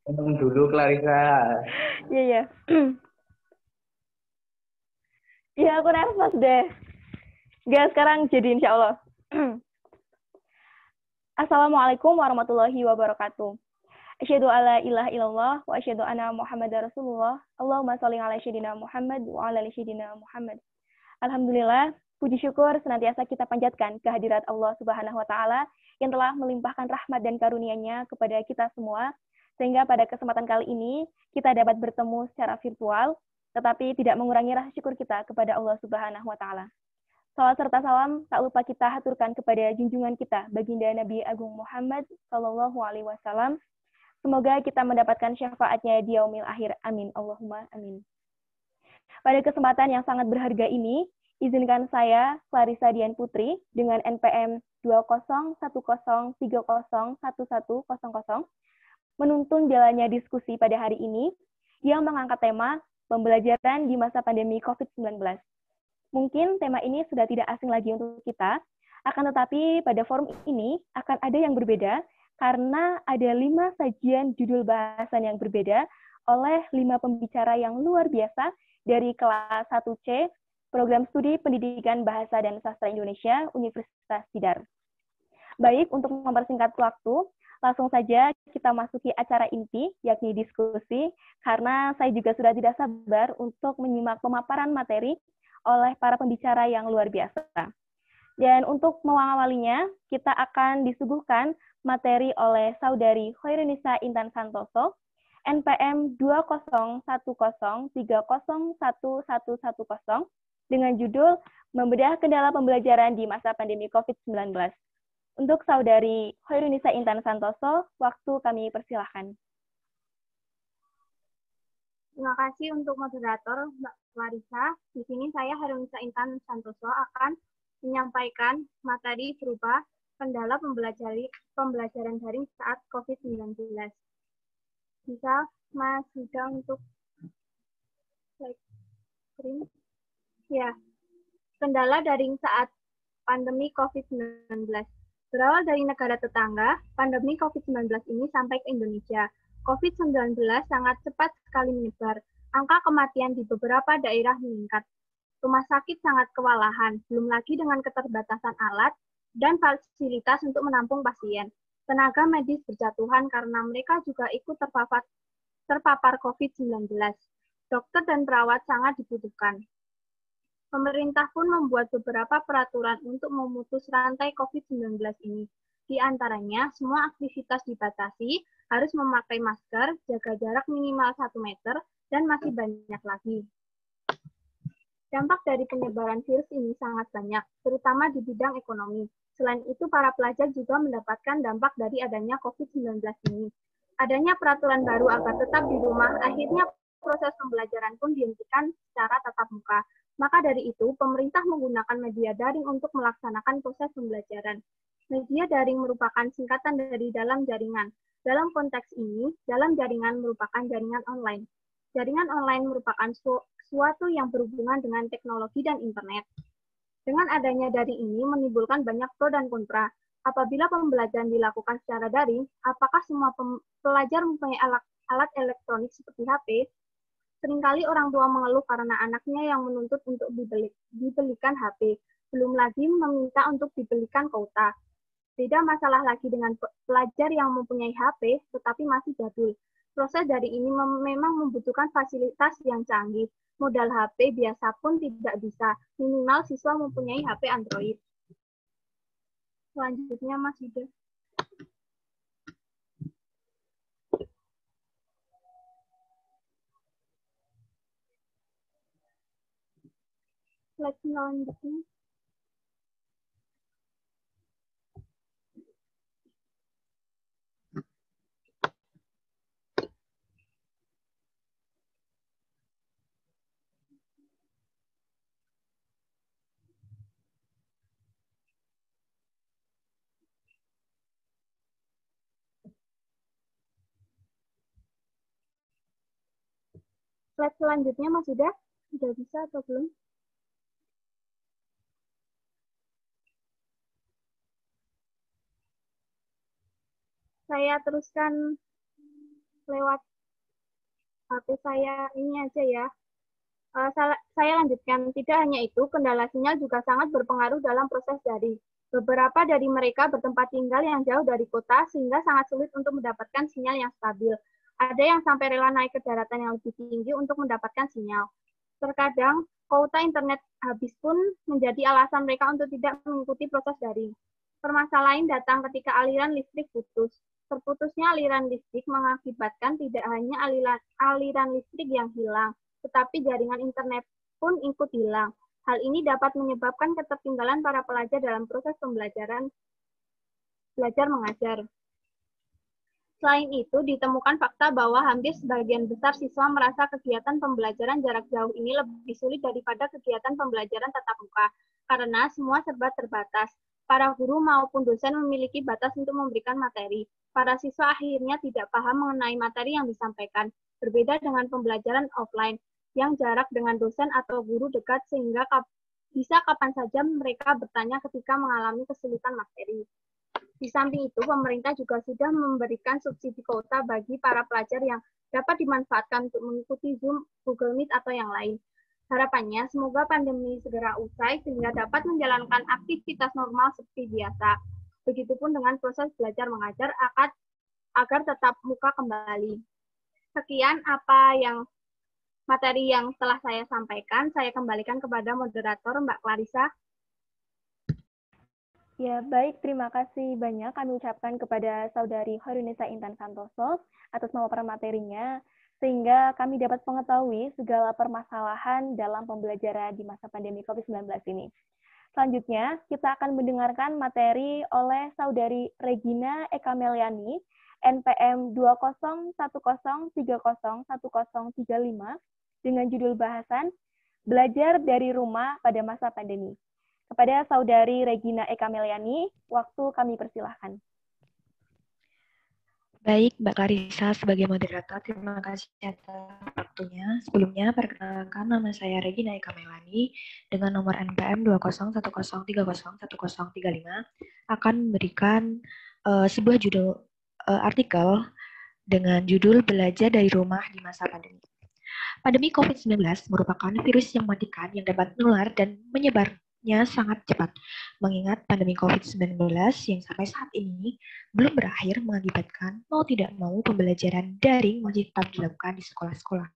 Ngomong dulu Clarissa. Iya, iya. Iya, aku nervous deh. Gak, sekarang jadi insya Allah. Assalamualaikum warahmatullahi wabarakatuh. Asyhadu alla ilaha illallah wa asyhadu anna Muhammadar Rasulullah. Allahumma sholli ala sayyidina Muhammad wa ala ali sayyidina Muhammad. Alhamdulillah, puji syukur senantiasa kita panjatkan kehadirat Allah Subhanahu wa taala yang telah melimpahkan rahmat dan karunia-Nya kepada kita semua sehingga pada kesempatan kali ini kita dapat bertemu secara virtual tetapi tidak mengurangi rasa syukur kita kepada Allah Subhanahu wa taala. Salawat serta salam tak lupa kita haturkan kepada junjungan kita baginda Nabi Agung Muhammad Sallallahu Alaihi Wasallam. Semoga kita mendapatkan syafaatnya di yaumil akhir. Amin. Allahumma amin. Pada kesempatan yang sangat berharga ini, izinkan saya, Clarissa Dian Putri, dengan NPM 2010301100, menuntun jalannya diskusi pada hari ini yang mengangkat tema pembelajaran di masa pandemi COVID-19. Mungkin tema ini sudah tidak asing lagi untuk kita, akan tetapi pada forum ini akan ada yang berbeda karena ada 5 sajian judul bahasan yang berbeda oleh 5 pembicara yang luar biasa dari kelas 1C, Program Studi Pendidikan Bahasa dan Sastra Indonesia, Universitas Tidar. Baik, untuk mempersingkat waktu, langsung saja kita masuki acara inti, yakni diskusi, karena saya juga sudah tidak sabar untuk menyimak pemaparan materi oleh para pembicara yang luar biasa. Dan untuk mengawalinya, kita akan disuguhkan materi oleh Saudari Khairunisa Intan Santoso, NPM 2010301110 dengan judul Membedah Kendala Pembelajaran di Masa Pandemi COVID-19. Untuk Saudari Khairunisa Intan Santoso, waktu kami persilahkan. Terima kasih untuk moderator Mbak Clarissa. Di sini saya Harunisa Intan Santoso akan menyampaikan materi berupa kendala pembelajaran daring saat COVID-19. Bisa Mas Yuda untuk slide screen? Ya, kendala daring saat pandemi COVID-19. Berawal dari negara tetangga, pandemi COVID-19 ini sampai ke Indonesia. COVID-19 sangat cepat sekali menyebar. Angka kematian di beberapa daerah meningkat. Rumah sakit sangat kewalahan, belum lagi dengan keterbatasan alat dan fasilitas untuk menampung pasien. Tenaga medis berjatuhan karena mereka juga ikut terpapar COVID-19. Dokter dan perawat sangat dibutuhkan. Pemerintah pun membuat beberapa peraturan untuk memutus rantai COVID-19 ini. Di antaranya, semua aktivitas dibatasi, harus memakai masker, jaga jarak minimal 1 meter, dan masih banyak lagi. Dampak dari penyebaran virus ini sangat banyak, terutama di bidang ekonomi. Selain itu, para pelajar juga mendapatkan dampak dari adanya COVID-19 ini. Adanya peraturan baru agar tetap di rumah, akhirnya proses pembelajaran pun dihentikan secara tatap muka. Maka dari itu, pemerintah menggunakan media daring untuk melaksanakan proses pembelajaran. Media daring merupakan singkatan dari dalam jaringan. Dalam konteks ini, dalam jaringan merupakan jaringan online. Jaringan online merupakan suatu yang berhubungan dengan teknologi dan internet. Dengan adanya daring ini menimbulkan banyak pro dan kontra. Apabila pembelajaran dilakukan secara daring, apakah semua pelajar mempunyai alat elektronik seperti HP? Seringkali orang tua mengeluh karena anaknya yang menuntut untuk dibelikan HP, belum lagi meminta untuk dibelikan kuota. Beda masalah lagi dengan pelajar yang mempunyai HP tetapi masih jadul. Proses dari ini memang membutuhkan fasilitas yang canggih. Modal HP biasa pun tidak bisa, minimal siswa mempunyai HP Android. Selanjutnya Mas Yuda. Slide selanjutnya. Slide selanjutnya Mas Yuda. Sudah bisa atau belum? Saya teruskan lewat HP saya ini aja ya. Saya lanjutkan, tidak hanya itu, kendala sinyal juga sangat berpengaruh dalam proses daring. Beberapa dari mereka bertempat tinggal yang jauh dari kota, sehingga sangat sulit untuk mendapatkan sinyal yang stabil. Ada yang sampai rela naik ke daratan yang lebih tinggi untuk mendapatkan sinyal. Terkadang, kuota internet habis pun menjadi alasan mereka untuk tidak mengikuti proses daring. Permasalahan datang ketika aliran listrik putus. Terputusnya aliran listrik mengakibatkan tidak hanya aliran listrik yang hilang, tetapi jaringan internet pun ikut hilang. Hal ini dapat menyebabkan ketertinggalan para pelajar dalam proses pembelajaran belajar mengajar. Selain itu, ditemukan fakta bahwa hampir sebagian besar siswa merasa kegiatan pembelajaran jarak jauh ini lebih sulit daripada kegiatan pembelajaran tatap muka, karena semua serba terbatas. Para guru maupun dosen memiliki batas untuk memberikan materi. Para siswa akhirnya tidak paham mengenai materi yang disampaikan, berbeda dengan pembelajaran offline, yang jarak dengan dosen atau guru dekat sehingga bisa kapan saja mereka bertanya ketika mengalami kesulitan materi. Di samping itu, pemerintah juga sudah memberikan subsidi kuota bagi para pelajar yang dapat dimanfaatkan untuk mengikuti Zoom, Google Meet, atau yang lain. Harapannya, semoga pandemi segera usai sehingga dapat menjalankan aktivitas normal seperti biasa. Begitupun dengan proses belajar mengajar agar tetap muka kembali. Sekian materi yang telah saya sampaikan. Saya kembalikan kepada moderator Mbak Clarissa. Ya, baik. Terima kasih banyak kami ucapkan kepada Saudari Hoirunisa Intan Santoso atas memaparan materinya, sehingga kami dapat mengetahui segala permasalahan dalam pembelajaran di masa pandemi COVID-19 ini. Selanjutnya, kita akan mendengarkan materi oleh Saudari Regina Ekameliani, NPM 201030101035, dengan judul bahasan Belajar dari Rumah pada Masa Pandemi. Kepada Saudari Regina Ekameliani, waktu kami persilahkan. Baik, Mbak Clarissa sebagai moderator, terima kasih atas waktunya. Sebelumnya, perkenalkan nama saya Regina Ekameliani dengan nomor NPM 201030101035 akan memberikan sebuah judul artikel dengan judul Belajar dari Rumah di Masa Pandemi. Pandemi COVID-19 merupakan virus yang mematikan yang dapat menular dan menyebarnya sangat cepat. Mengingat pandemi COVID-19 yang sampai saat ini belum berakhir mengakibatkan mau tidak mau pembelajaran daring masih tetap dilakukan di sekolah-sekolah.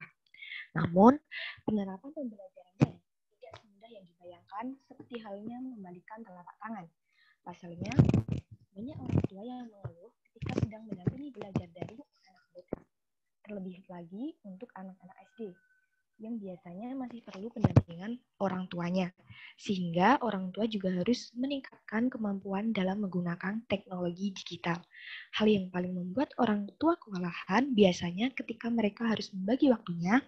Namun, penerapan pembelajaran daring tidak semudah yang dibayangkan seperti halnya membalikan telapak tangan. Pasalnya, banyak orang tua yang mengeluh ketika sedang mendampingi belajar daring anak mereka. Terlebih lagi untuk anak-anak SD yang biasanya masih perlu pendampingan orang tuanya, sehingga orang tua juga harus meningkatkan kemampuan dalam menggunakan teknologi digital. Hal yang paling membuat orang tua kewalahan biasanya ketika mereka harus membagi waktunya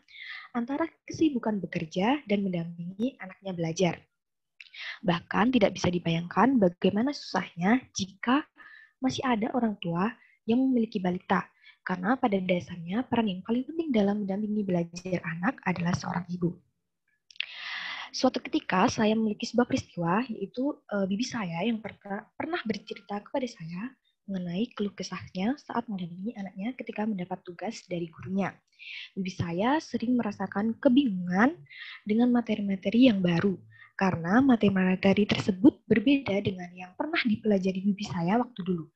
antara kesibukan bekerja dan mendampingi anaknya belajar. Bahkan tidak bisa dibayangkan bagaimana susahnya jika masih ada orang tua yang memiliki balita, karena pada dasarnya peran yang paling penting dalam mendampingi belajar anak adalah seorang ibu. Suatu ketika saya memiliki sebuah peristiwa, yaitu bibi saya yang pernah bercerita kepada saya mengenai keluh kesahnya saat mendampingi anaknya ketika mendapat tugas dari gurunya. Bibi saya sering merasakan kebingungan dengan materi-materi yang baru, karena materi-materi tersebut berbeda dengan yang pernah dipelajari bibi saya waktu dulu.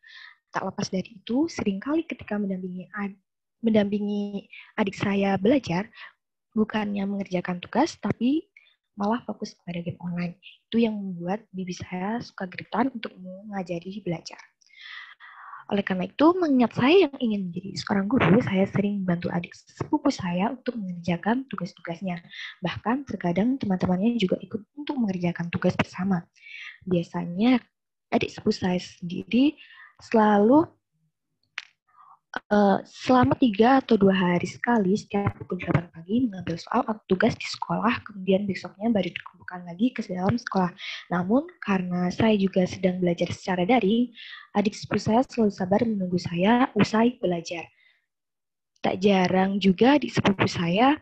Tak lepas dari itu, seringkali ketika mendampingi adik saya belajar, bukannya mengerjakan tugas, tapi malah fokus pada game online. Itu yang membuat bibi saya suka geritan untuk mengajari belajar. Oleh karena itu, mengingat saya yang ingin menjadi seorang guru, saya sering membantu adik sepupu saya untuk mengerjakan tugas-tugasnya. Bahkan terkadang teman-temannya juga ikut untuk mengerjakan tugas bersama. Biasanya adik sepupu saya sendiri selalu selama 3 atau 2 hari sekali setiap pukul 8 pagi mengambil soal atau tugas di sekolah, kemudian besoknya baru dikumpulkan lagi ke dalam sekolah. Namun karena saya juga sedang belajar secara daring, adik sepupu saya selalu sabar menunggu saya usai belajar. Tak jarang juga adik sepupu saya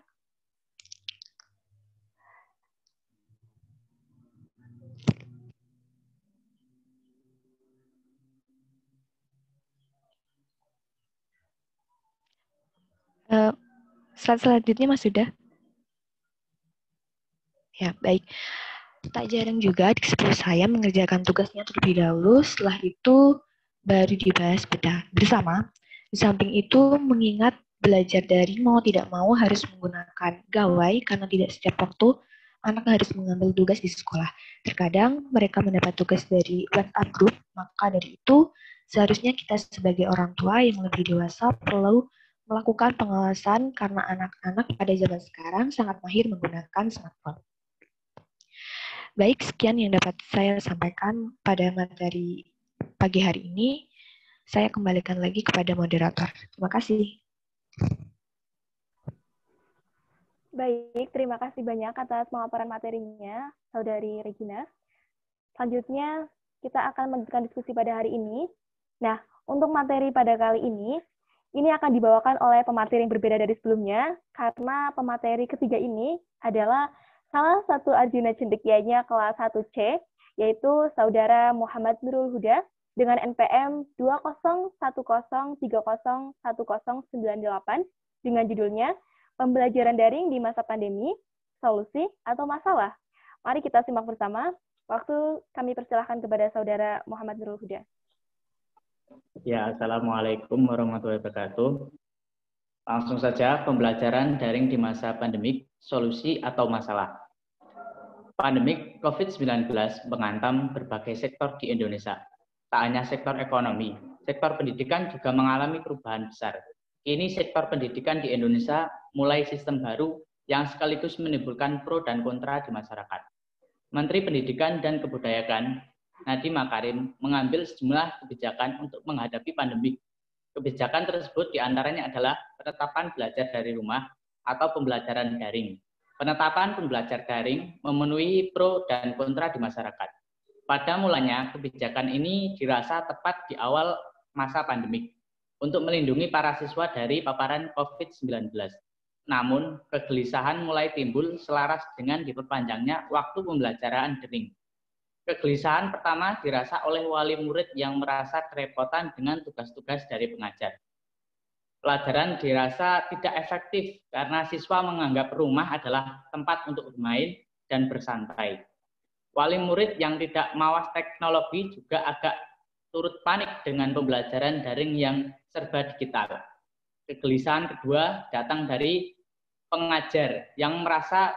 Slide selanjutnya Mas sudah? Ya, baik. Tak jarang juga adik sepupu saya mengerjakan tugasnya terlebih dahulu, setelah itu baru dibahas bersama. Di samping itu, mengingat belajar daring mau tidak mau harus menggunakan gawai karena tidak setiap waktu anak harus mengambil tugas di sekolah. Terkadang mereka mendapat tugas dari WhatsApp group, maka dari itu seharusnya kita sebagai orang tua yang lebih dewasa perlu melakukan pengawasan karena anak-anak pada zaman sekarang sangat mahir menggunakan smartphone. Baik, sekian yang dapat saya sampaikan pada materi pagi hari ini. Saya kembalikan lagi kepada moderator. Terima kasih. Baik, terima kasih banyak atas pemaparan materinya, Saudari Regina. Selanjutnya, kita akan melanjutkan diskusi pada hari ini. Nah, untuk materi pada kali ini akan dibawakan oleh pemateri yang berbeda dari sebelumnya, karena pemateri ketiga ini adalah salah satu Arjuna Cendekianya kelas 1C, yaitu Saudara Muhammad Nurul Huda, dengan NPM 2010301098 dengan judulnya Pembelajaran Daring di Masa Pandemi, Solusi atau Masalah. Mari kita simak bersama. Waktu kami persilahkan kepada Saudara Muhammad Nurul Huda. Ya, Assalamualaikum warahmatullahi wabarakatuh. Langsung saja, pembelajaran daring di masa pandemik, solusi atau masalah. Pandemik COVID-19 menghantam berbagai sektor di Indonesia. Tak hanya sektor ekonomi, sektor pendidikan juga mengalami perubahan besar. Kini sektor pendidikan di Indonesia mulai sistem baru yang sekaligus menimbulkan pro dan kontra di masyarakat. Menteri Pendidikan dan Kebudayaan Nadiem Makarim mengambil sejumlah kebijakan untuk menghadapi pandemi. Kebijakan tersebut diantaranya adalah penetapan belajar dari rumah atau pembelajaran daring. Penetapan pembelajar daring memenuhi pro dan kontra di masyarakat. Pada mulanya, kebijakan ini dirasa tepat di awal masa pandemik untuk melindungi para siswa dari paparan COVID-19. Namun, kegelisahan mulai timbul selaras dengan diperpanjangnya waktu pembelajaran daring. Kegelisahan pertama dirasa oleh wali murid yang merasa kerepotan dengan tugas-tugas dari pengajar. Pelajaran dirasa tidak efektif karena siswa menganggap rumah adalah tempat untuk bermain dan bersantai. Wali murid yang tidak mawas teknologi juga agak turut panik dengan pembelajaran daring yang serba digital. Kegelisahan kedua datang dari pengajar yang merasa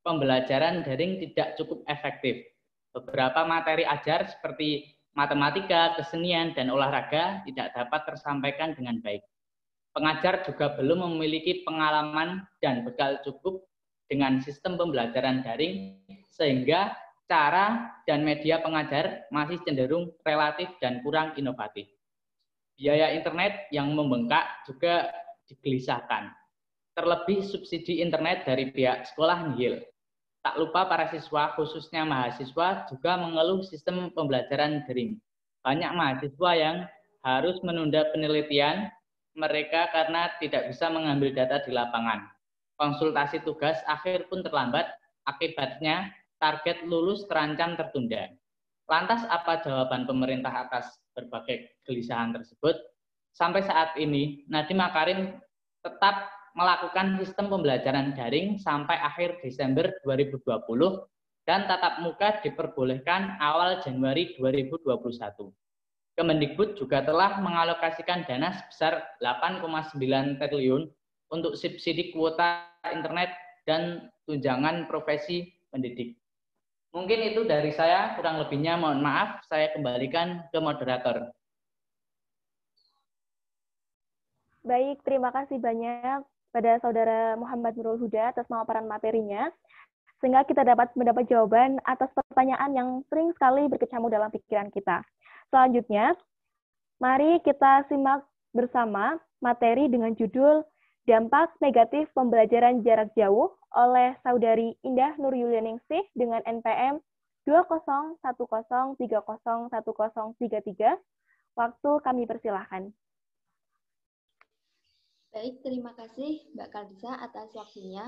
pembelajaran daring tidak cukup efektif. Beberapa materi ajar seperti matematika, kesenian, dan olahraga tidak dapat tersampaikan dengan baik. Pengajar juga belum memiliki pengalaman dan bekal cukup dengan sistem pembelajaran daring, sehingga cara dan media pengajar masih cenderung relatif dan kurang inovatif. Biaya internet yang membengkak juga digelisahkan. Terlebih subsidi internet dari pihak sekolah nihil. Tak lupa para siswa, khususnya mahasiswa, juga mengeluh sistem pembelajaran daring. Banyak mahasiswa yang harus menunda penelitian mereka karena tidak bisa mengambil data di lapangan. Konsultasi tugas akhir pun terlambat, akibatnya target lulus terancam tertunda. Lantas apa jawaban pemerintah atas berbagai kegelisahan tersebut? Sampai saat ini, Nadiem Makarim tetap melakukan sistem pembelajaran daring sampai akhir Desember 2020 dan tatap muka diperbolehkan awal Januari 2021. Kemendikbud juga telah mengalokasikan dana sebesar 8,9 triliun untuk subsidi kuota internet dan tunjangan profesi pendidik. Mungkin itu dari saya, kurang lebihnya mohon maaf, saya kembalikan ke moderator. Baik, terima kasih banyak pada Saudara Muhammad Nurul Huda atas pemaparan materinya, sehingga kita dapat mendapat jawaban atas pertanyaan yang sering sekali berkecamuk dalam pikiran kita. Selanjutnya, mari kita simak bersama materi dengan judul Dampak Negatif Pembelajaran Jarak Jauh oleh Saudari Indah Nur Yulianingsih dengan NPM 201030101033. Waktu kami persilahkan. Baik, terima kasih Mbak Kalisa atas waktunya.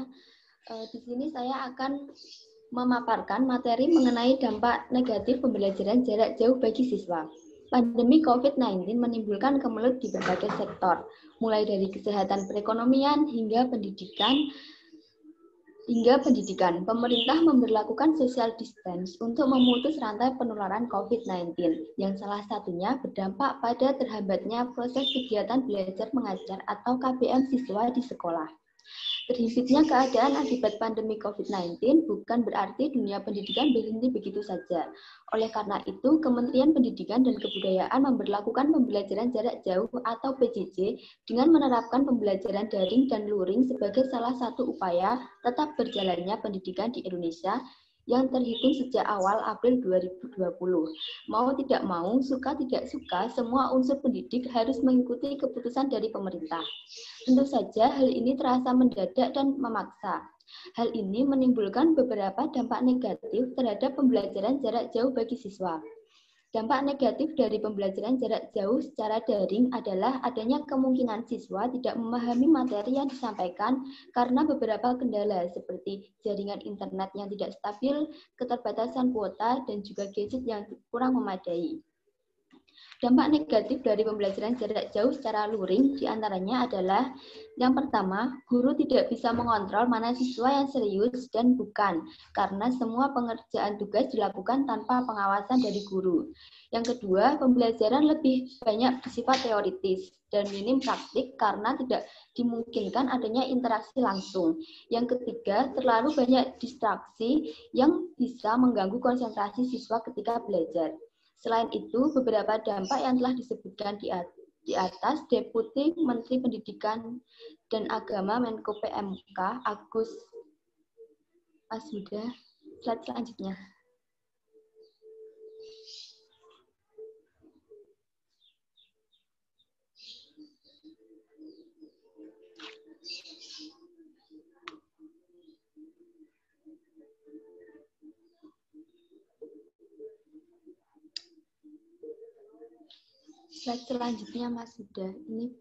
Di sini saya akan memaparkan materi mengenai dampak negatif pembelajaran jarak jauh bagi siswa. Pandemi COVID-19 menimbulkan kemelut di berbagai sektor, mulai dari kesehatan perekonomian hingga pendidikan. Pemerintah memberlakukan social distance untuk memutus rantai penularan COVID-19, yang salah satunya berdampak pada terhambatnya proses kegiatan belajar mengajar atau KBM siswa di sekolah. Terhempitnya keadaan akibat pandemi COVID-19 bukan berarti dunia pendidikan berhenti begitu saja. Oleh karena itu, Kementerian Pendidikan dan Kebudayaan memberlakukan pembelajaran jarak jauh atau PJJ dengan menerapkan pembelajaran daring dan luring sebagai salah satu upaya tetap berjalannya pendidikan di Indonesia yang terhitung sejak awal April 2020. Mau tidak mau, suka tidak suka, semua unsur pendidik harus mengikuti keputusan dari pemerintah. Tentu saja hal ini terasa mendadak dan memaksa. Hal ini menimbulkan beberapa dampak negatif terhadap pembelajaran jarak jauh bagi siswa. Dampak negatif dari pembelajaran jarak jauh secara daring adalah adanya kemungkinan siswa tidak memahami materi yang disampaikan karena beberapa kendala seperti jaringan internet yang tidak stabil, keterbatasan kuota, dan juga gadget yang kurang memadai. Dampak negatif dari pembelajaran jarak jauh secara luring diantaranya adalah yang pertama, guru tidak bisa mengontrol mana siswa yang serius dan bukan, karena semua pengerjaan tugas dilakukan tanpa pengawasan dari guru. Yang kedua, pembelajaran lebih banyak bersifat teoritis dan minim praktik karena tidak dimungkinkan adanya interaksi langsung. Yang ketiga, terlalu banyak distraksi yang bisa mengganggu konsentrasi siswa ketika belajar. Selain itu, beberapa dampak yang telah disebutkan di atas, Deputi Menteri Pendidikan dan Agama Menko PMK Agus Mashuda. Slide selanjutnya. Slide selanjutnya, Mas Huda. Ini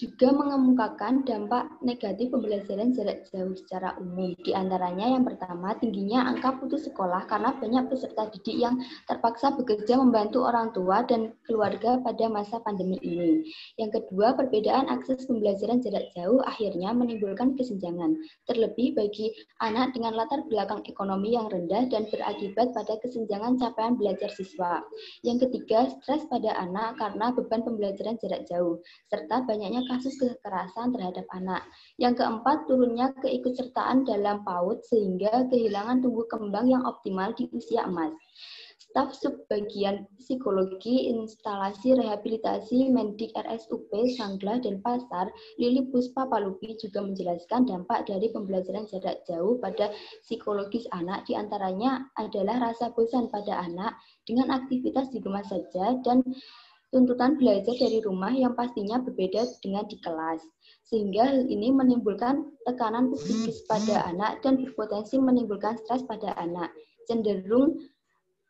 juga mengemukakan dampak negatif pembelajaran jarak jauh secara umum. Di antaranya yang pertama, tingginya angka putus sekolah karena banyak peserta didik yang terpaksa bekerja membantu orang tua dan keluarga pada masa pandemi ini. Yang kedua, perbedaan akses pembelajaran jarak jauh akhirnya menimbulkan kesenjangan, terlebih bagi anak dengan latar belakang ekonomi yang rendah dan berakibat pada kesenjangan capaian belajar siswa. Yang ketiga, stres pada anak karena beban pembelajaran jarak jauh, serta banyaknya kasus kekerasan terhadap anak. Yang keempat, turunnya keikutsertaan dalam PAUD sehingga kehilangan tumbuh kembang yang optimal di usia emas. Staf Subbagian Psikologi Instalasi Rehabilitasi Mendik RSUP Sanglah dan Pasar, Lili Puspa Palupi juga menjelaskan dampak dari pembelajaran jarak jauh pada psikologis anak, diantaranya adalah rasa bosan pada anak dengan aktivitas di rumah saja dan tuntutan belajar dari rumah yang pastinya berbeda dengan di kelas. Sehingga hal ini menimbulkan tekanan psikis pada anak dan berpotensi menimbulkan stres pada anak. Cenderung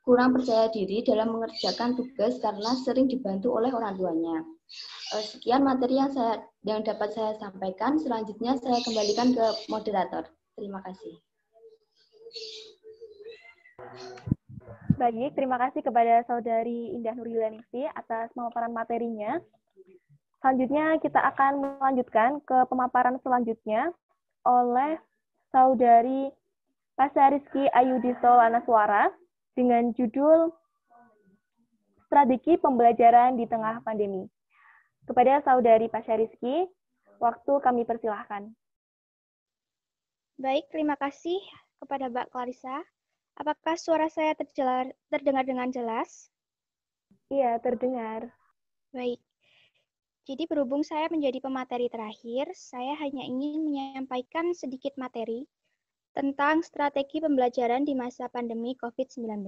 kurang percaya diri dalam mengerjakan tugas karena sering dibantu oleh orang tuanya. Sekian materi yang dapat saya sampaikan. Selanjutnya saya kembalikan ke moderator. Terima kasih. Baik, terima kasih kepada Saudari Indah Nurilaningsi atas pemaparan materinya. Selanjutnya kita akan melanjutkan ke pemaparan selanjutnya oleh Saudari Pasariski Ayudisto Lanaswara dengan judul Strategi Pembelajaran di Tengah Pandemi. Kepada Saudari Pasariski, waktu kami persilahkan. Baik, terima kasih kepada Mbak Clarissa. Apakah suara saya terdengar dengan jelas? Iya, terdengar. Baik. Jadi berhubung saya menjadi pemateri terakhir, saya hanya ingin menyampaikan sedikit materi tentang strategi pembelajaran di masa pandemi COVID-19.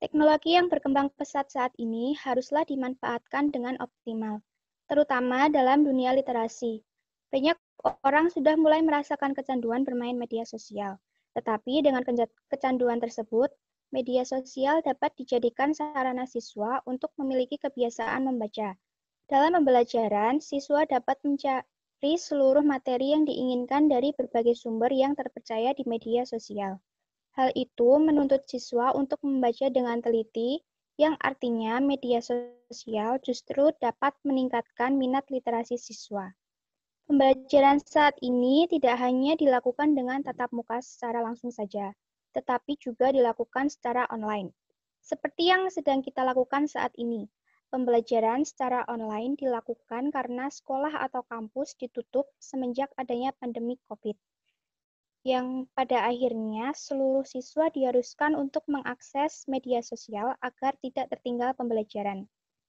Teknologi yang berkembang pesat saat ini haruslah dimanfaatkan dengan optimal, terutama dalam dunia literasi. Banyak orang sudah mulai merasakan kecanduan bermain media sosial. Tetapi dengan kecanduan tersebut, media sosial dapat dijadikan sarana siswa untuk memiliki kebiasaan membaca. Dalam pembelajaran, siswa dapat mencari seluruh materi yang diinginkan dari berbagai sumber yang terpercaya di media sosial. Hal itu menuntut siswa untuk membaca dengan teliti, yang artinya media sosial justru dapat meningkatkan minat literasi siswa. Pembelajaran saat ini tidak hanya dilakukan dengan tatap muka secara langsung saja, tetapi juga dilakukan secara online. Seperti yang sedang kita lakukan saat ini, pembelajaran secara online dilakukan karena sekolah atau kampus ditutup semenjak adanya pandemi COVID, yang pada akhirnya seluruh siswa diharuskan untuk mengakses media sosial agar tidak tertinggal pembelajaran.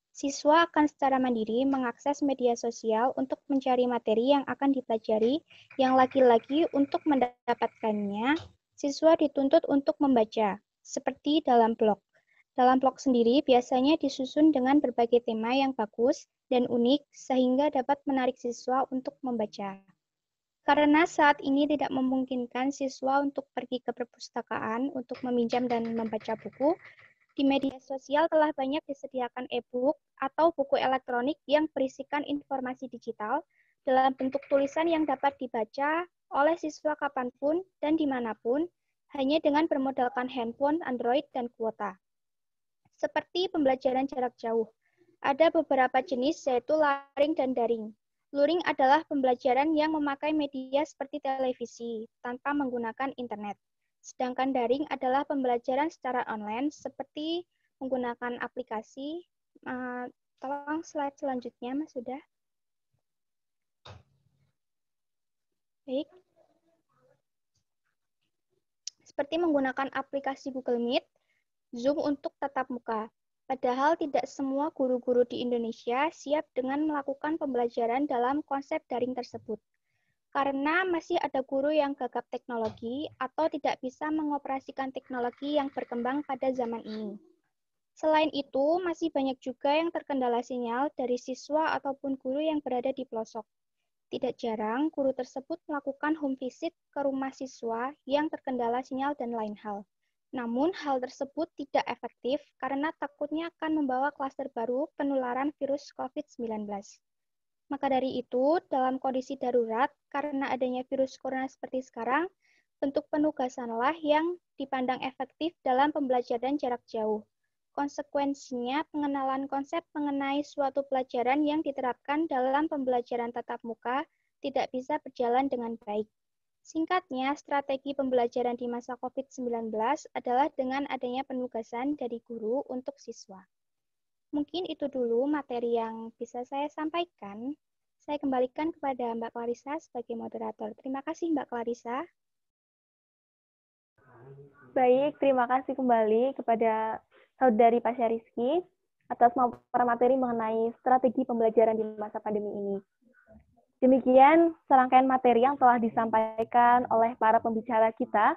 Siswa akan secara mandiri mengakses media sosial untuk mencari materi yang akan dipelajari, yang lagi-lagi untuk mendapatkannya, siswa dituntut untuk membaca, seperti dalam blog. Dalam blog sendiri biasanya disusun dengan berbagai tema yang bagus dan unik, sehingga dapat menarik siswa untuk membaca. Karena saat ini tidak memungkinkan siswa untuk pergi ke perpustakaan untuk meminjam dan membaca buku, di media sosial telah banyak disediakan e-book atau buku elektronik yang berisikan informasi digital dalam bentuk tulisan yang dapat dibaca oleh siswa kapanpun dan dimanapun, hanya dengan bermodalkan handphone, Android, dan kuota. Seperti pembelajaran jarak jauh, ada beberapa jenis yaitu luring dan daring. Luring adalah pembelajaran yang memakai media seperti televisi tanpa menggunakan internet. Sedangkan daring adalah pembelajaran secara online seperti menggunakan aplikasi. Tolong slide selanjutnya, Mas, sudah. Baik. Seperti menggunakan aplikasi Google Meet, Zoom untuk tatap muka. Padahal tidak semua guru-guru di Indonesia siap dengan melakukan pembelajaran dalam konsep daring tersebut. Karena masih ada guru yang gagap teknologi atau tidak bisa mengoperasikan teknologi yang berkembang pada zaman ini. Selain itu, masih banyak juga yang terkendala sinyal dari siswa ataupun guru yang berada di pelosok. Tidak jarang, guru tersebut melakukan home visit ke rumah siswa yang terkendala sinyal dan lain hal. Namun, hal tersebut tidak efektif karena takutnya akan membawa klaster baru penularan virus COVID-19. Maka dari itu, dalam kondisi darurat, karena adanya virus corona seperti sekarang, bentuk penugasanlah yang dipandang efektif dalam pembelajaran jarak jauh. Konsekuensinya, pengenalan konsep mengenai suatu pelajaran yang diterapkan dalam pembelajaran tatap muka tidak bisa berjalan dengan baik. Singkatnya, strategi pembelajaran di masa COVID-19 adalah dengan adanya penugasan dari guru untuk siswa. Mungkin itu dulu materi yang bisa saya sampaikan. Saya kembalikan kepada Mbak Clarissa sebagai moderator. Terima kasih, Mbak Clarissa. Baik, terima kasih kembali kepada Saudari Pasha Rizky atas materi mengenai strategi pembelajaran di masa pandemi ini. Demikian serangkaian materi yang telah disampaikan oleh para pembicara kita.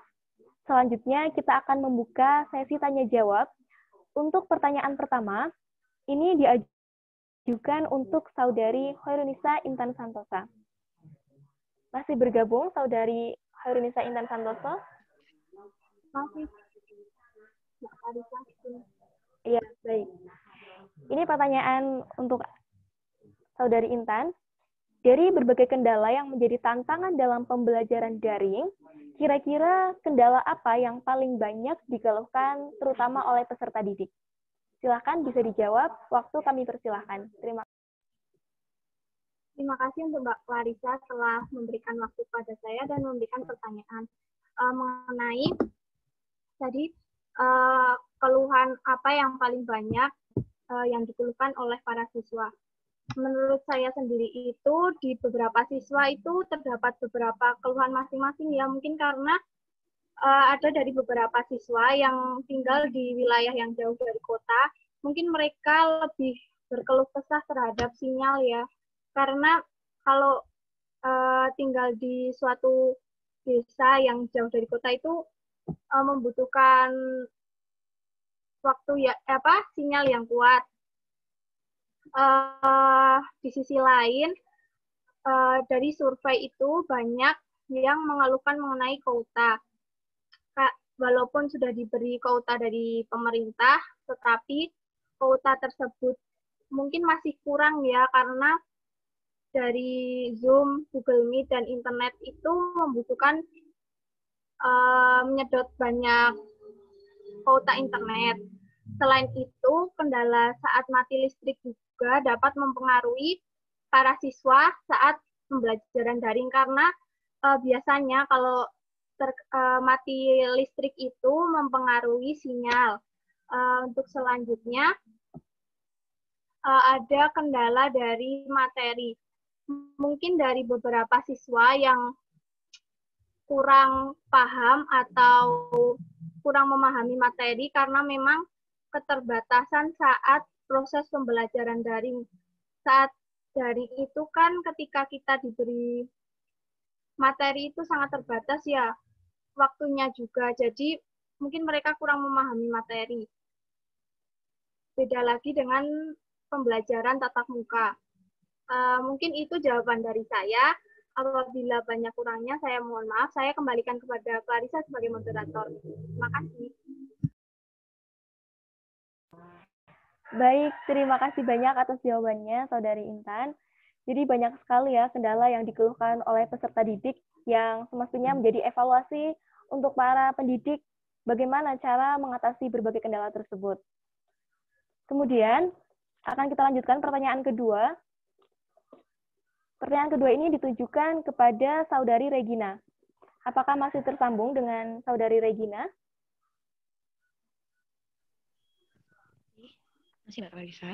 Selanjutnya kita akan membuka sesi tanya-jawab. Untuk pertanyaan pertama, ini diajukan untuk Saudari Hoirunisa Intan Santosa. Masih bergabung Saudari Hoirunisa Intan Santosa? Masih. Iya, baik. Ini pertanyaan untuk Saudari Intan. Dari berbagai kendala yang menjadi tantangan dalam pembelajaran daring, kira-kira kendala apa yang paling banyak dikeluhkan terutama oleh peserta didik? Silakan bisa dijawab, waktu kami persilahkan. Terima kasih untuk Mbak Clarissa telah memberikan waktu pada saya dan memberikan pertanyaan mengenai tadi keluhan apa yang paling banyak yang dikeluhkan oleh para siswa. Menurut saya sendiri itu di beberapa siswa itu terdapat beberapa keluhan masing-masing ya, mungkin karena ada dari beberapa siswa yang tinggal di wilayah yang jauh dari kota, mungkin mereka lebih berkeluh kesah terhadap sinyal ya, karena kalau tinggal di suatu desa yang jauh dari kota itu membutuhkan waktu ya sinyal yang kuat. Di sisi lain dari survei itu banyak yang mengeluhkan mengenai kuota. Walaupun sudah diberi kuota dari pemerintah, tetapi kuota tersebut mungkin masih kurang ya, karena dari Zoom, Google Meet, dan internet itu membutuhkan menyedot banyak kuota internet. Selain itu, kendala saat mati listrik juga dapat mempengaruhi para siswa saat pembelajaran daring, karena biasanya kalau mati listrik itu mempengaruhi sinyal. Untuk selanjutnya, ada kendala dari materi. Mungkin dari beberapa siswa yang kurang paham atau kurang memahami materi karena memang keterbatasan saat proses pembelajaran daring. Saat daring itu kan ketika kita diberi materi itu sangat terbatas ya, waktunya juga. Jadi mungkin mereka kurang memahami materi. Beda lagi dengan pembelajaran tatap muka. Mungkin itu jawaban dari saya. Apabila banyak kurangnya, saya mohon maaf. Saya kembalikan kepada Clarissa sebagai moderator. Terima kasih. Baik, terima kasih banyak atas jawabannya, Saudari Intan. Jadi banyak sekali ya kendala yang dikeluhkan oleh peserta didik yang semestinya menjadi evaluasi untuk para pendidik bagaimana cara mengatasi berbagai kendala tersebut. Kemudian akan kita lanjutkan pertanyaan kedua. Pertanyaan kedua ini ditujukan kepada Saudari Regina. Apakah masih tersambung dengan Saudari Regina? Masih Mbak Clarissa?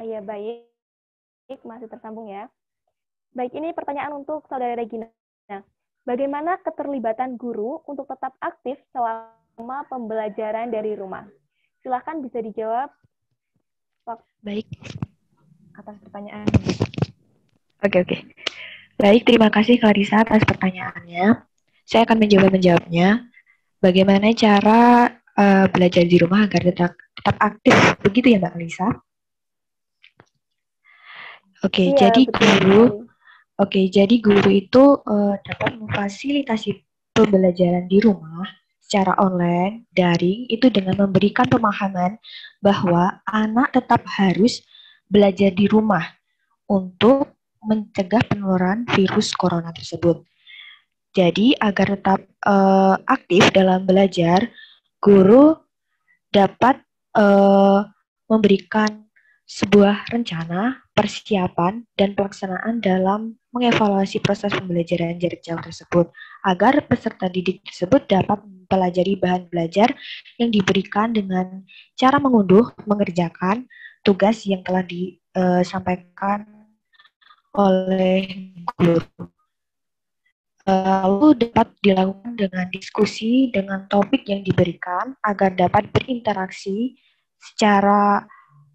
Iya, baik. Masih tersambung ya. Baik, ini pertanyaan untuk Saudari Regina. Bagaimana keterlibatan guru untuk tetap aktif selama pembelajaran dari rumah? Silahkan bisa dijawab. Baik, atas pertanyaan. Oke. Baik, terima kasih Clarissa atas pertanyaannya. Saya akan menjawabnya. Bagaimana cara belajar di rumah agar tetap aktif? Begitu ya Mbak Clarissa? Oke, Iya, jadi guru itu dapat memfasilitasi pembelajaran di rumah secara online, daring, itu dengan memberikan pemahaman bahwa anak tetap harus belajar di rumah untuk mencegah penularan virus corona tersebut. Jadi, agar tetap aktif dalam belajar, guru dapat memberikan sebuah rencana, persiapan, dan pelaksanaan dalam mengevaluasi proses pembelajaran jarak jauh tersebut, agar peserta didik tersebut dapat mempelajari bahan belajar yang diberikan dengan cara mengunduh, mengerjakan tugas yang telah disampaikan oleh guru. Lalu dapat dilakukan dengan diskusi dengan topik yang diberikan agar dapat berinteraksi secara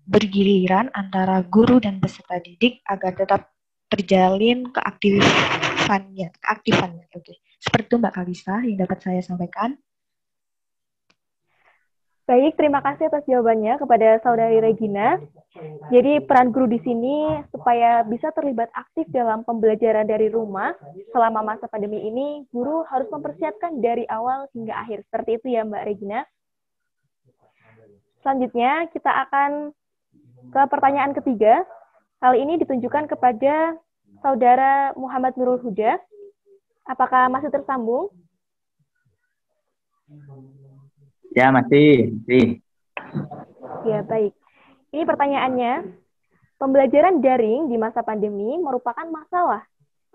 bergiliran antara guru dan peserta didik agar tetap terjalin keaktifannya. Oke. Seperti itu Mbak Clarissa yang dapat saya sampaikan. Baik, terima kasih atas jawabannya kepada Saudari Regina. Jadi peran guru di sini supaya bisa terlibat aktif dalam pembelajaran dari rumah selama masa pandemi ini, guru harus mempersiapkan dari awal hingga akhir. Seperti itu ya Mbak Regina. Selanjutnya kita akan ke pertanyaan ketiga. Hal ini ditunjukkan kepada Saudara Muhammad Nurul Huda. Apakah masih tersambung? Ya, masih. Ya, baik. Ini pertanyaannya, pembelajaran daring di masa pandemi merupakan masalah.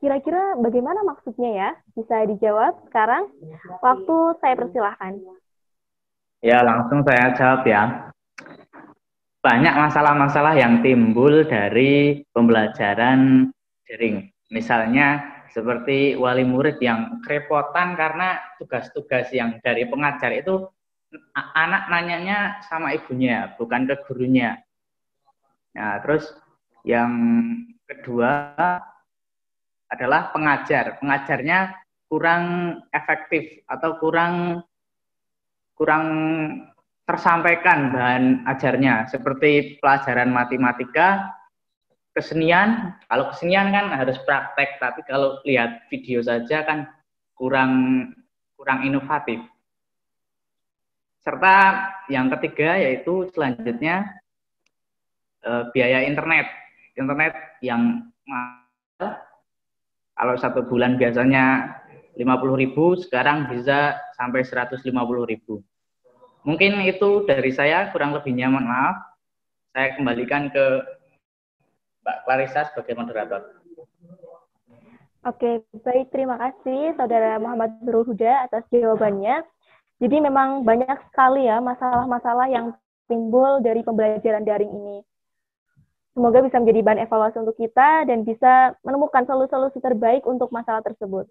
Kira-kira bagaimana maksudnya ya? Bisa dijawab sekarang? Waktu saya persilahkan. Ya, langsung saya jawab ya. Banyak masalah-masalah yang timbul dari pembelajaran daring. Misalnya seperti wali murid yang kerepotan karena tugas-tugas yang dari pengajar itu anak nanyanya sama ibunya, bukan ke gurunya. Nah, terus yang kedua adalah pengajar. Pengajarnya kurang efektif atau kurang tersampaikan bahan ajarnya. Seperti pelajaran matematika, kesenian, kalau kesenian kan harus praktek, tapi kalau lihat video saja kan kurang inovatif. Serta yang ketiga yaitu selanjutnya biaya internet yang mahal. Kalau 1 bulan biasanya 50.000, sekarang bisa sampai 150.000. Mungkin itu dari saya, kurang lebihnya mohon maaf. Saya kembalikan ke Mbak Clarissa sebagai moderator. Oke, baik. Terima kasih Saudara Muhammad Nurul Huda atas jawabannya. Jadi memang banyak sekali ya masalah-masalah yang timbul dari pembelajaran daring ini. Semoga bisa menjadi bahan evaluasi untuk kita dan bisa menemukan solusi-solusi terbaik untuk masalah tersebut.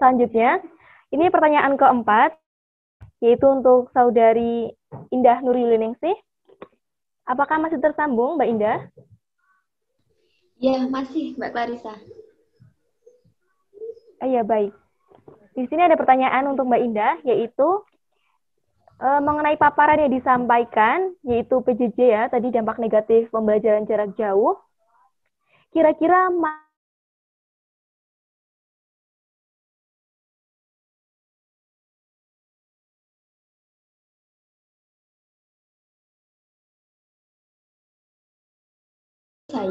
Selanjutnya, ini pertanyaan keempat, yaitu untuk Saudari Indah Nuriningsih. Apakah masih tersambung, Mbak Indah? Ya, masih, Mbak Clarissa. Ya, baik. Di sini ada pertanyaan untuk Mbak Indah, yaitu mengenai paparan yang disampaikan, yaitu PJJ ya, tadi dampak negatif pembelajaran jarak jauh. Kira-kira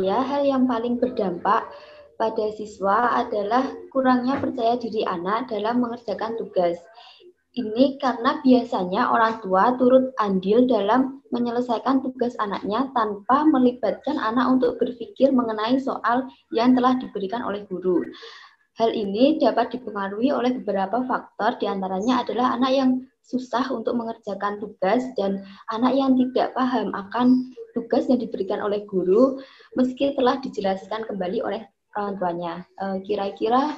Hal yang paling berdampak pada siswa adalah kurangnya percaya diri anak dalam mengerjakan tugas. Ini karena biasanya orang tua turut andil dalam menyelesaikan tugas anaknya tanpa melibatkan anak untuk berpikir mengenai soal yang telah diberikan oleh guru. Hal ini dapat dipengaruhi oleh beberapa faktor, diantaranya adalah anak yang susah untuk mengerjakan tugas dan anak yang tidak paham akan tugas yang diberikan oleh guru meski telah dijelaskan kembali oleh orang tuanya. Kira-kira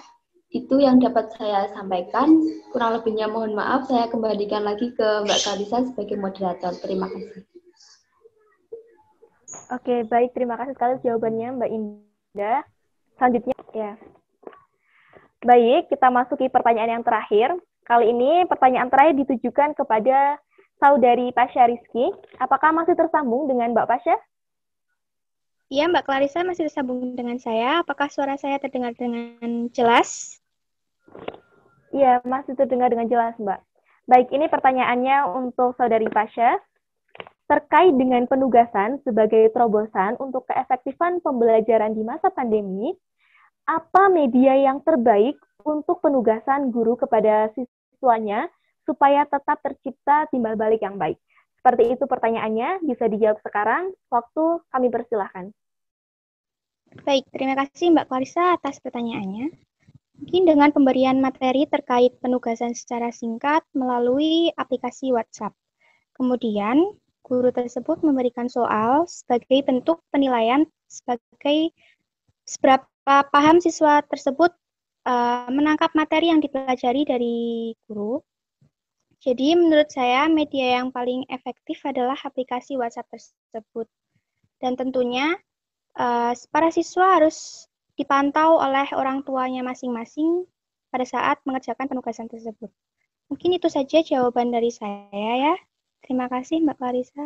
itu yang dapat saya sampaikan. Kurang lebihnya mohon maaf, saya kembalikan lagi ke Mbak Clarissa sebagai moderator. Terima kasih. Oke, baik. Terima kasih sekali jawabannya Mbak Indah. Selanjutnya, ya. Baik, kita masuki pertanyaan yang terakhir. Kali ini pertanyaan terakhir ditujukan kepada Saudari Pasha Rizky. Apakah masih tersambung dengan Mbak Pasha? Iya, Mbak Clarissa masih tersambung dengan saya. Apakah suara saya terdengar dengan jelas? Iya, masih terdengar dengan jelas, Mbak. Baik, ini pertanyaannya untuk Saudari Pasha. Terkait dengan penugasan sebagai terobosan untuk keefektifan pembelajaran di masa pandemi, apa media yang terbaik untuk penugasan guru kepada siswanya supaya tetap tercipta timbal balik yang baik? Seperti itu pertanyaannya, bisa dijawab sekarang, waktu kami persilahkan. Baik, terima kasih Mbak Clarissa atas pertanyaannya. Mungkin dengan pemberian materi terkait penugasan secara singkat melalui aplikasi WhatsApp. Kemudian, guru tersebut memberikan soal sebagai bentuk penilaian sebagai seberapa paham siswa tersebut menangkap materi yang dipelajari dari guru. Jadi menurut saya media yang paling efektif adalah aplikasi WhatsApp tersebut. Dan tentunya para siswa harus dipantau oleh orang tuanya masing-masing pada saat mengerjakan penugasan tersebut. Mungkin itu saja jawaban dari saya ya. Terima kasih Mbak Clarissa.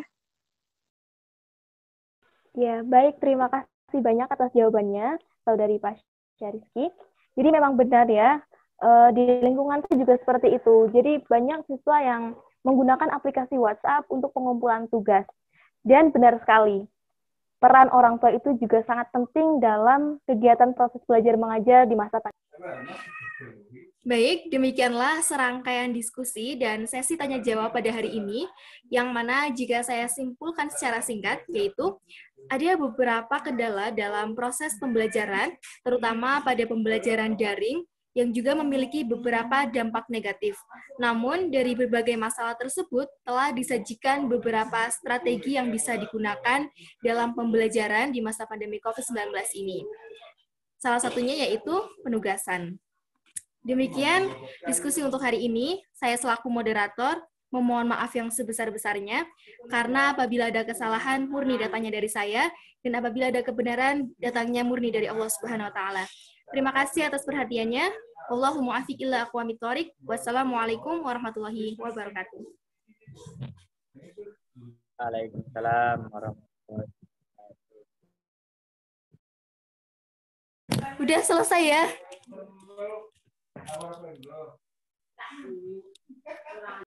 Ya, baik. Terima kasih banyak atas jawabannya, Saudari Pasha Rizky. Jadi memang benar ya, di lingkungan saya juga seperti itu. Jadi banyak siswa yang menggunakan aplikasi WhatsApp untuk pengumpulan tugas. Dan benar sekali, peran orang tua itu juga sangat penting dalam kegiatan proses belajar mengajar di masa pandemi. Baik, demikianlah serangkaian diskusi dan sesi tanya jawab pada hari ini, yang mana jika saya simpulkan secara singkat, yaitu ada beberapa kendala dalam proses pembelajaran, terutama pada pembelajaran daring, yang juga memiliki beberapa dampak negatif. Namun, dari berbagai masalah tersebut, telah disajikan beberapa strategi yang bisa digunakan dalam pembelajaran di masa pandemi COVID-19 ini. Salah satunya yaitu penugasan. Demikian diskusi untuk hari ini. Saya selaku moderator memohon maaf yang sebesar-besarnya, karena apabila ada kesalahan murni datangnya dari saya, dan apabila ada kebenaran datangnya murni dari Allah Subhanahu wa Ta'ala. Terima kasih atas perhatiannya. Wallahu muwaffiq ila aqwamit thoriq. Wassalamualaikum warahmatullahi wabarakatuh. Waalaikumsalam warahmatullahi wabarakatuh. Udah selesai ya?